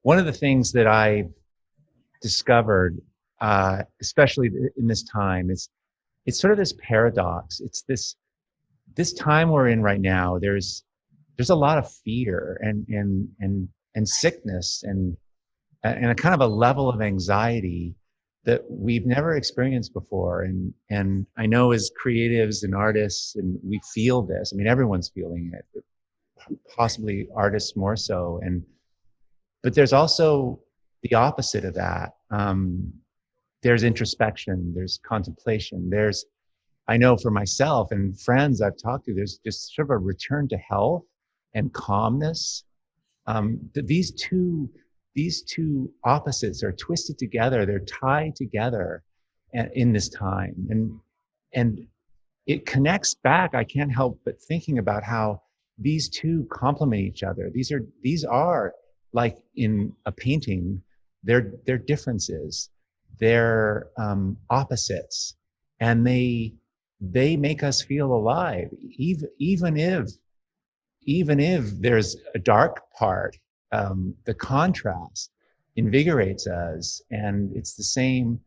one of the things that I discovered, especially in this time, is it's sort of this paradox. It's this time we're in right now. There's a lot of fear and sickness and a kind of a level of anxiety that we've never experienced before. And I know as creatives and artists, and we feel this. I mean, everyone's feeling it, possibly artists more so. But there's also the opposite of that. There's introspection, there's contemplation, I know for myself and friends I've talked to, there's just sort of a return to health and calmness. These two opposites are twisted together, they're tied together in this time. And it connects back. I can't help but thinking about how these two complement each other. These are like in a painting, they're differences, they're opposites, and they make us feel alive, even if there's a dark part. The contrast invigorates us, and it's the same.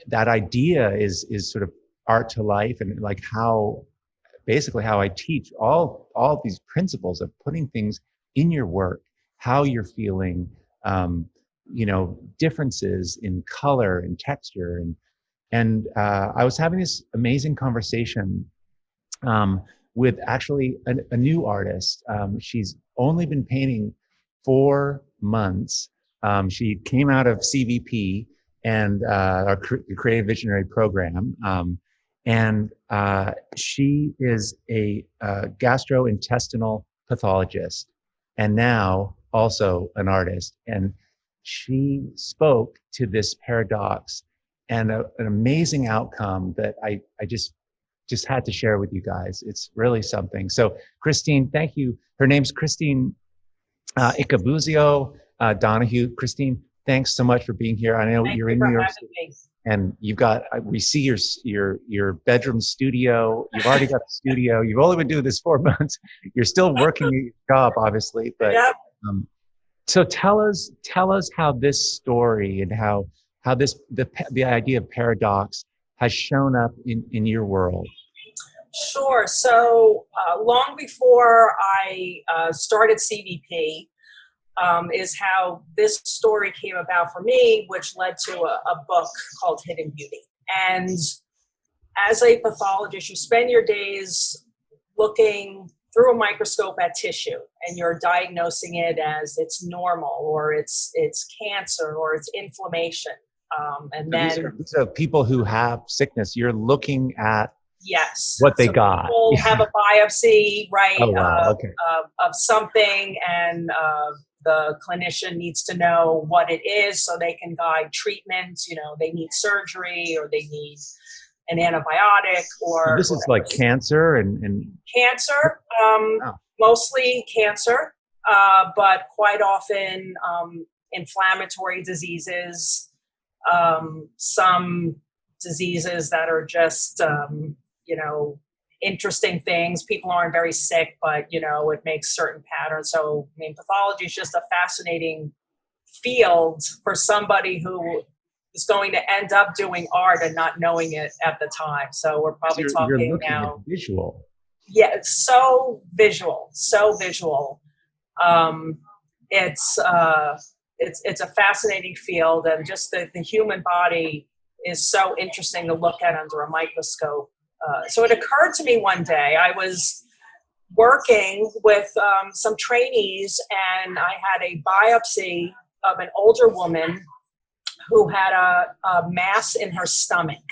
That idea is sort of art to life, and like basically how I teach all these principles of putting things in your work, how you're feeling, differences in color and texture, and I was having this amazing conversation with actually a new artist. She's only been painting 4 months. She came out of CVP and our Creative Visionary program. And she is a gastrointestinal pathologist and now also an artist. And she spoke to this paradox and an amazing outcome that I just had to share with you guys. It's really something. So Christine, thank you. Her name's Christine Iacobuzio Donahue. Christine, thanks so much for being here. I know you're in New York City, and we see your bedroom studio. You've already got a studio. You've only been doing this 4 months. You're still working your job, obviously, but yep. So tell us how this story and how the idea of paradox has shown up in your world. Sure. So long before I started CVP is how this story came about for me, which led to a book called Hidden Beauty. And as a pathologist, you spend your days looking through a microscope at tissue, and you're diagnosing it as it's normal, or it's cancer, or it's inflammation. And then these are people who have sickness. You're looking at what they got. People have a biopsy, right? Oh, wow. Okay. Of something, and the clinician needs to know what it is so they can guide treatment. They need surgery, or they need an antibiotic, or this is like cancer and cancer, mostly cancer, but quite often inflammatory diseases, some diseases that are just interesting things. People aren't very sick, but it makes certain patterns. So pathology is just a fascinating field for somebody who is going to end up doing art and not knowing it at the time. So we're probably talking now visual. Yeah, it's so visual. It's a fascinating field, and just the human body is so interesting to look at under a microscope. So it occurred to me one day, I was working with some trainees, and I had a biopsy of an older woman who had a mass in her stomach.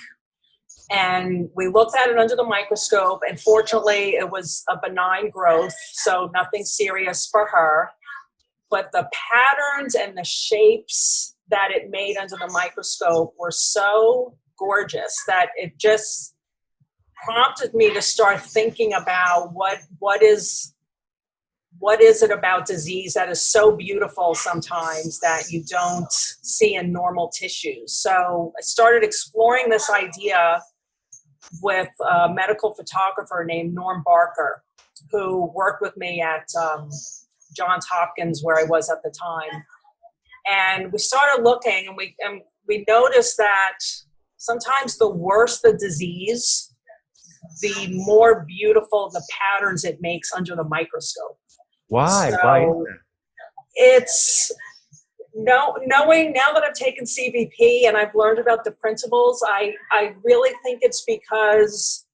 And we looked at it under the microscope, and fortunately it was a benign growth, so nothing serious for her. But the patterns and the shapes that it made under the microscope were so gorgeous that it just prompted me to start thinking about what is it about disease that is so beautiful sometimes that you don't see in normal tissues. So I started exploring this idea with a medical photographer named Norm Barker, who worked with me at Johns Hopkins, where I was at the time. And we started looking, and we noticed that sometimes the worse the disease, the more beautiful the patterns it makes under the microscope. Why? Why is So that? it's knowing now that I've taken CVP and I've learned about the principles, I really think it's because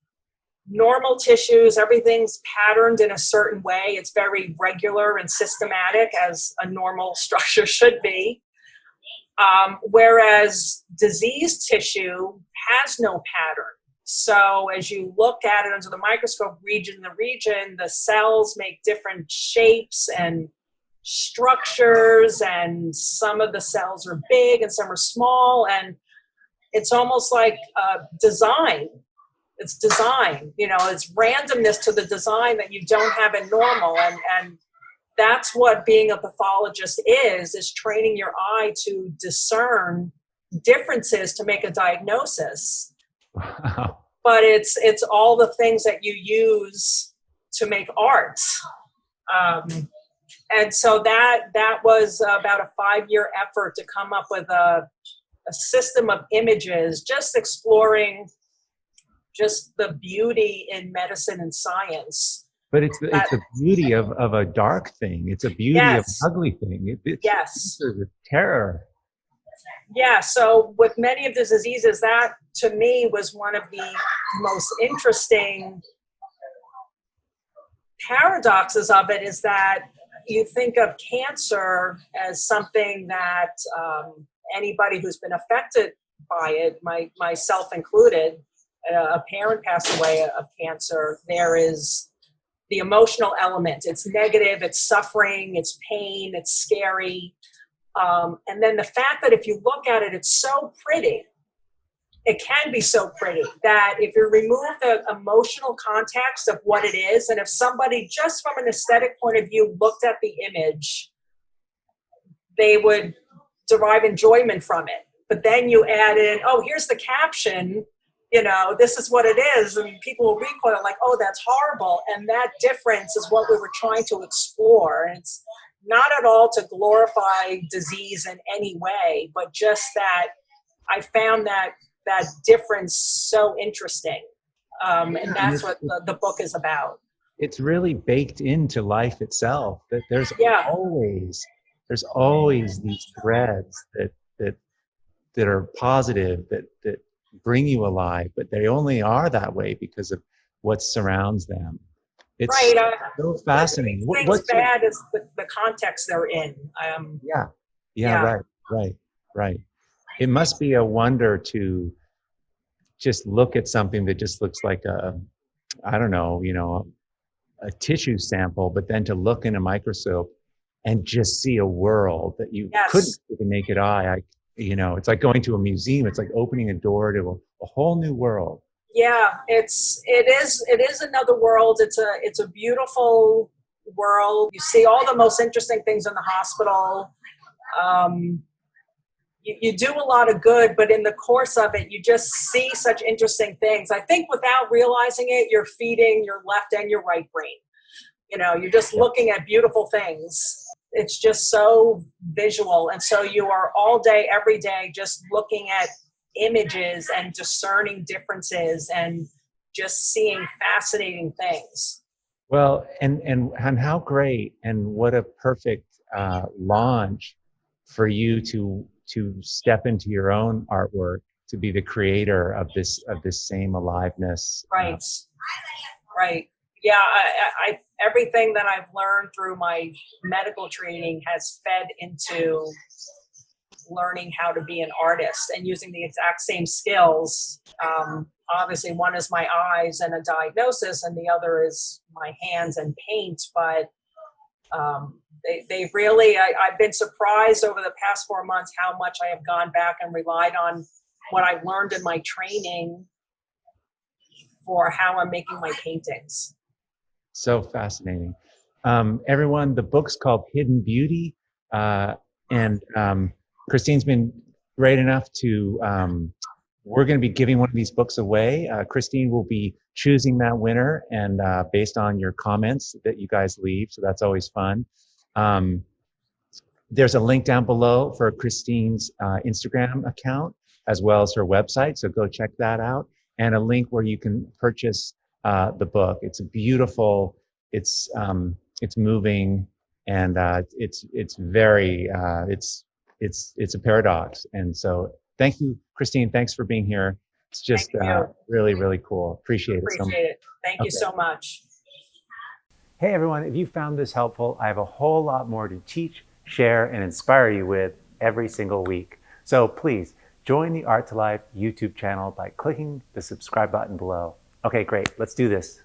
normal tissues, everything's patterned in a certain way. It's very regular and systematic, as a normal structure should be. Whereas diseased tissue has no pattern. So as you look at it under the microscope, region to region, the cells make different shapes and structures, and some of the cells are big and some are small, and it's almost like design. It's design, it's randomness to the design that you don't have in normal. And that's what being a pathologist is training your eye to discern differences to make a diagnosis. Wow. But it's all the things that you use to make art. And so that was about a 5-year effort to come up with a system of images, just exploring just the beauty in medicine and science. But it's the beauty of a dark thing. It's a beauty of an ugly thing. Yes. It's a terror. Yeah, so with many of the diseases, that to me was one of the most interesting paradoxes of it, is that you think of cancer as something that anybody who's been affected by it, myself included, a parent passed away of cancer, there is the emotional element. It's negative, it's suffering, it's pain, it's scary. And then the fact that if you look at it, it's so pretty. It can be so pretty that if you remove the emotional context of what it is, and if somebody just from an aesthetic point of view looked at the image, they would derive enjoyment from it. But then you add in, oh, here's the caption, this is what it is, and people will recoil like, oh, that's horrible. And that difference is what we were trying to explore. And it's not at all to glorify disease in any way, but just that I found that difference so interesting. And that's what the book is about. It's really baked into life itself, that there's always these threads that are positive, that bring you alive, but they only are that way because of what surrounds them. It's right. So fascinating. What's bad is the context they're in. Yeah. Right. It must be a wonder to just look at something that just looks like a tissue sample, but then to look in a microscope and just see a world that you couldn't see with the naked eye. It's like going to a museum. It's like opening a door to a whole new world. Yeah, it is another world. It's a beautiful world. You see all the most interesting things in the hospital. You do a lot of good, but in the course of it, you just see such interesting things. I think without realizing it, you're feeding your left and your right brain. You're just looking at beautiful things. It's just so visual. And so you are all day, every day, just looking at images and discerning differences and just seeing fascinating things. Well, and how great, and what a perfect launch for you to step into your own artwork, to be the creator of this same aliveness. Right. Right. Yeah, I everything that I've learned through my medical training has fed into learning how to be an artist and using the exact same skills. Obviously, one is my eyes and a diagnosis, and the other is my hands and paint. But they really, I've been surprised over the past 4 months how much I have gone back and relied on what I learned in my training for how I'm making my paintings. So fascinating. Everyone, the book's called Hidden Beauty. And Christine's been great enough to, we're going to be giving one of these books away. Christine will be choosing that winner, and based on your comments that you guys leave. So that's always fun. There's a link down below for Christine's Instagram account, as well as her website. So go check that out. And a link where you can purchase the book. It's beautiful. It's moving, and it's very it's a paradox. And so thank you, Christine. Thanks for being here. It's just really, really cool. Appreciate it so much. Appreciate it. Thank you so much. Hey everyone, if you found this helpful, I have a whole lot more to teach, share, and inspire you with every single week. So please join the Art to Life YouTube channel by clicking the subscribe button below. Okay, great. Let's do this.